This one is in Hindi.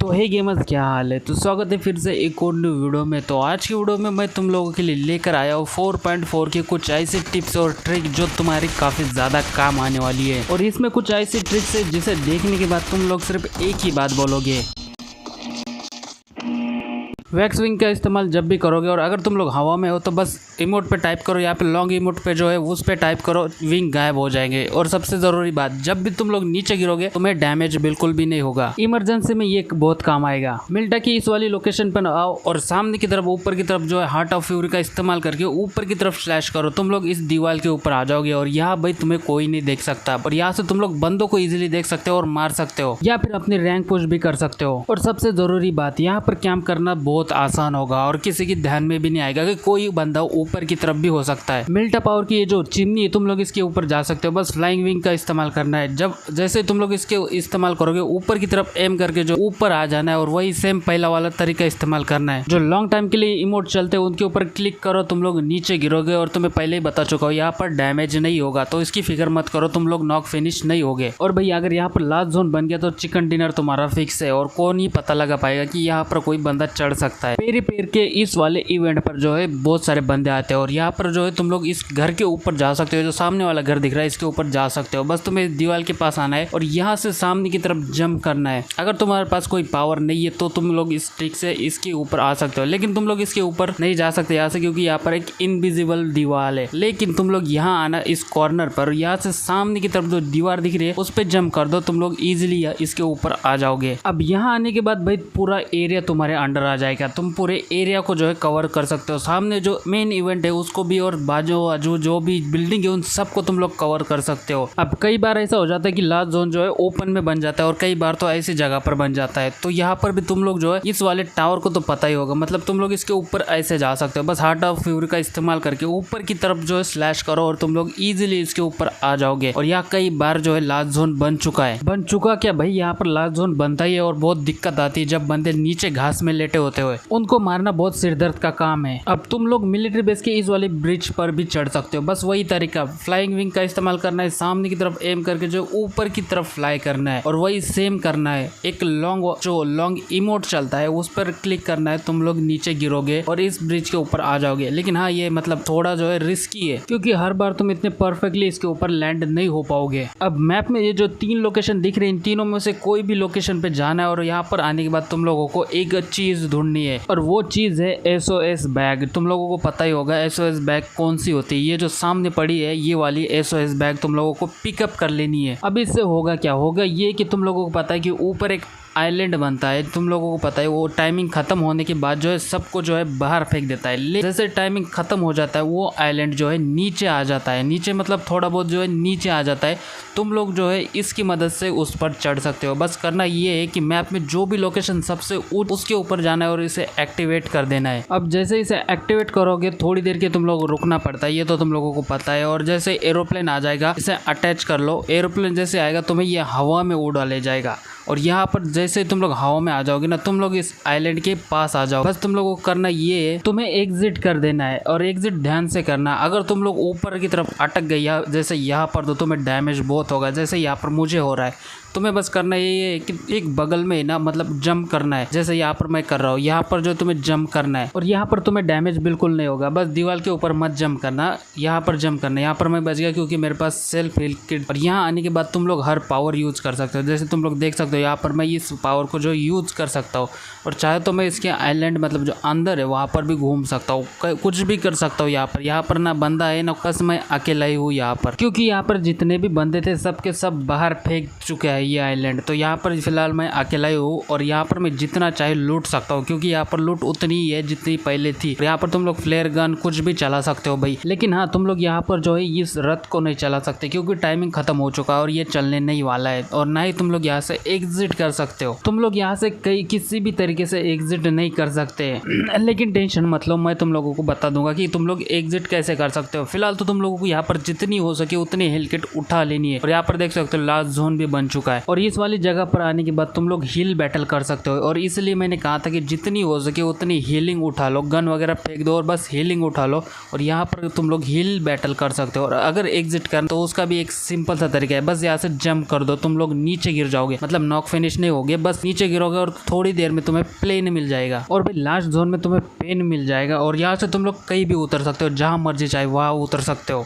तो हे गेमर्स, क्या हाल है। तो स्वागत है फिर से एक और न्यू वीडियो में। तो आज की वीडियो में मैं तुम लोगों के लिए लेकर आया हूँ 4.4 के कुछ ऐसे टिप्स और ट्रिक जो तुम्हारी काफ़ी ज़्यादा काम आने वाली है। और इसमें कुछ ऐसी ट्रिक्स है जिसे देखने के बाद तुम लोग सिर्फ एक ही बात बोलोगे, वैक्स विंग का इस्तेमाल जब भी करोगे और अगर तुम लोग हवा में हो तो बस इमोट पे टाइप करो, यहाँ पे लॉन्ग इमोट पे जो है उस पे टाइप करो, विंग गायब हो जाएंगे। और सबसे ज़रूरी बात, जब भी तुम लोग नीचे गिरोगे तुम्हें डैमेज बिल्कुल भी नहीं होगा। इमरजेंसी में ये बहुत काम आएगा। मिल्टा की इस वाली लोकेशन पर आओ और सामने की तरफ ऊपर की तरफ जो है हार्ट ऑफ फ्यूरी का इस्तेमाल करके ऊपर की तरफ स्लैश करो। तुम लोग इस दीवार के ऊपर आ जाओगे और यहाँ भाई तुम्हें कोई नहीं देख सकता। और यहाँ से तुम लोग बंदों को इजिली देख सकते हो और मार सकते हो, या फिर अपनी रैंक पुश भी कर सकते हो। और सबसे जरूरी बात, यहाँ पर कैंप करना बहुत आसान होगा और किसी की ध्यान में भी नहीं आएगा कि कोई बंदा ऊपर की तरफ भी हो सकता है। मिल्टा पावर की ये जो चिमनी है तुम लोग इसके ऊपर जा सकते हो, बस फ्लाइंग विंग का इस्तेमाल करना है। जब जैसे तुम लोग इसके इस्तेमाल करोगे ऊपर की तरफ एम करके जो ऊपर आ जाना है और वही सेम पहला वाला तरीका इस्तेमाल करना है। जो लॉन्ग टाइम के लिए इमोट चलते हैं उनके ऊपर क्लिक करो, तुम लोग नीचे गिरोगे और तुम्हें पहले ही बता चुका हूँ यहाँ पर डैमेज नहीं होगा, तो इसकी फिक्र मत करो, तुम लोग नॉक फिनिश नहीं होगे। और भाई अगर यहाँ पर लास्ट जोन बन गया तो चिकन डिनर तुम्हारा फिक्स है और कौन ही पता लगा पाएगा कि यहाँ पर कोई बंदा चढ़ सकता है। पेरी पेर के इस वाले इवेंट पर जो है बहुत सारे बंदे आते हैं और यहाँ पर जो है तुम लोग इस घर के ऊपर जा सकते हो। जो सामने वाला घर दिख रहा है इसके ऊपर जा सकते हो, बस तुम्हें दीवार के पास आना है और यहाँ से सामने की तरफ जंप करना है। अगर तुम्हारे पास कोई पावर नहीं है तो तुम लोग इस ट्रिक से इसके ऊपर आ सकते हो, लेकिन तुम लोग इसके ऊपर नहीं जा सकते यहाँ से क्योंकि यहाँ पर एक इनविजिबल दीवार है। लेकिन तुम लोग यहाँ आना इस कॉर्नर पर, यहाँ से सामने की तरफ जो दीवार दिख रही है उस पर जंप कर दो, तुम लोग इजिली इसके ऊपर आ जाओगे। अब यहाँ आने के बाद भाई पूरा एरिया तुम्हारे अंडर आ जाएगा, तुम पूरे एरिया को जो है कवर कर सकते हो। सामने जो मेन इवेंट है उसको भी और बाजू जो भी बिल्डिंग है उन सबको तुम लोग कवर कर सकते हो। अब कई बार ऐसा हो जाता है कि लास्ट जोन जो है ओपन में बन जाता है और कई बार तो ऐसी जगह पर बन जाता है, तो यहाँ पर भी तुम लोग जो है इस वाले टावर को तो पता ही होगा, मतलब तुम लोग इसके ऊपर ऐसे जा सकते हो। बस हार्ट ऑफ फ्यूरी का इस्तेमाल करके ऊपर की तरफ जो है स्लैश करो और तुम लोग इजिली इसके ऊपर आ जाओगे। और यहाँ कई बार जो है लास्ट जोन बन चुका क्या भाई, यहाँ पर लास्ट जोन बनता ही है और बहुत दिक्कत आती है जब बंदे नीचे घास में लेटे होते हुए, उनको मारना बहुत सिरदर्द का काम है। अब तुम लोग मिलिट्री बेस के इस वाले ब्रिज पर भी चढ़ सकते हो, बस वही तरीका, फ्लाइंग विंग का इस्तेमाल करना है, सामने की तरफ एम करके जो ऊपर की तरफ फ्लाई करना है और वही सेम करना है। एक लॉन्ग इमोट चलता है उस पर क्लिक करना है, तुम लोग नीचे गिरोगे और इस ब्रिज के ऊपर आ जाओगे। लेकिन हाँ, ये मतलब थोड़ा जो है रिस्की है क्योंकि हर बार तुम इतने परफेक्टली इसके ऊपर लैंड नहीं हो पाओगे। अब मैप में ये जो 3 लोकेशन दिख रही है इन तीनों में से कोई भी लोकेशन पे जाना है और यहाँ पर आने के बाद तुम लोगों को एक चीज ढूंढनी है और वो चीज है SOS बैग। तुम लोगों को पता ही होगा SOS बैग कौन सी होती है, ये जो सामने पड़ी है ये वाली SOS बैग तुम लोगों को पिकअप कर लेनी है। अब इससे होगा क्या, होगा ये कि तुम लोगों को पता है कि ऊपर एक आइलैंड बनता है, तुम लोगों को पता है वो टाइमिंग खत्म होने के बाद जो है सबको जो है बाहर फेंक देता है। जैसे टाइमिंग खत्म हो जाता है वो आइलैंड जो है नीचे आ जाता है, नीचे मतलब थोड़ा बहुत जो है नीचे आ जाता है। तुम लोग जो है इसकी मदद से उस पर चढ़ सकते हो। बस करना ये है कि मैप में जो भी लोकेशन सबसे उसके ऊपर जाना है और इसे एक्टिवेट कर देना है। अब जैसे इसे एक्टिवेट करोगे थोड़ी देर के तुम लोग रुकना पड़ता है, ये तो तुम लोगों को पता है। और जैसे एरोप्लेन आ जाएगा इसे अटैच कर लो, एरोप्लेन जैसे आएगा तुम्हें ये हवा में उड़ा ले जाएगा और यहाँ पर जैसे तुम लोग हवा में आ जाओगे ना, तुम लोग इस आइलैंड के पास आ जाओ। बस तुम लोगों को करना ये है, तुम्हें एग्जिट कर देना है और एग्जिट ध्यान से करना। अगर तुम लोग ऊपर की तरफ अटक गई जैसे यहाँ पर तो तुम्हें डैमेज बहुत होगा, जैसे यहाँ पर मुझे हो रहा है। तुम्हें बस करना ये है कि एक बगल में ना मतलब जंप करना है, जैसे यहाँ पर मैं कर रहा हूँ, यहाँ पर जो तुम्हें जंप करना है और यहाँ पर तुम्हें डैमेज बिल्कुल नहीं होगा। बस दीवार के ऊपर मत जंप करना, यहाँ पर जंप करना। यहाँ पर मैं बच गया क्योंकि मेरे पास सेल्फ हील किट। और यहाँ आने के बाद तुम लोग हर पावर यूज कर सकते हो, जैसे तुम लोग देख सकते हो यहाँ पर मैं इस पावर को जो यूज कर सकता हूँ और चाहे तो मैं इसके आइलैंड मतलब जो अंदर है वहाँ पर भी घूम सकता हूँ, कुछ भी कर सकता हूँ। यहाँ पर ना बंदा है ना बस मैं अकेला ही हूँ यहाँ पर, क्योंकि यहाँ पर जितने भी बंदे थे सबके सब बाहर फेंक चुके हैं ये आइलैंड। तो यहाँ पर फिलहाल मैं अकेला ही हूँ और यहाँ पर मैं जितना चाहे लूट सकता हूँ क्योंकि यहाँ पर लूट उतनी ही है जितनी पहले थी। यहाँ पर तुम लोग फ्लेयर गन कुछ भी चला सकते हो भाई, लेकिन हाँ तुम लोग यहाँ पर जो है इस रथ को नहीं चला सकते क्योंकि टाइमिंग खत्म हो चुका है और ये चलने नहीं वाला है। और ना ही तुम लोग यहाँ से एग्जिट कर सकते हो, तुम लोग यहाँ से किसी भी तरीके से एग्जिट नहीं कर सकते। लेकिन टेंशन मत लो, मैं तुम लोगों को बता दूंगा कि तुम लोग एग्जिट कैसे कर सकते हो। फिलहाल तो तुम लोगों को यहाँ पर जितनी हो सके उतनी हेल किट उठा लेनी है। और यहाँ पर देख सकते हो लास्ट जोन भी बन चुका चुका है। और इस वाली जगह पर आने के बाद तुम लोग हील बैटल कर सकते हो, और इसलिए मैंने कहा था कि जितनी हो सके उतनी हीलिंग उठा लो, गन वगैरह फेंक दो और बस हीलिंग उठा लो, और यहाँ पर तुम लोग हील बैटल कर सकते हो। और अगर एग्जिट करना तो उसका भी एक सिंपल सा तरीका है, बस यहाँ से जंप कर दो, तुम लोग नीचे गिर जाओगे, मतलब नॉक फिनिश नहीं होगे, बस नीचे गिरोगे और थोड़ी देर में तुम्हें प्लेन मिल जाएगा, और भाई लास्ट जोन में तुम्हें पेन मिल जाएगा, और यहाँ से तुम लोग कहीं भी उतर सकते हो, जहाँ मर्जी चाहे वहाँ उतर सकते हो।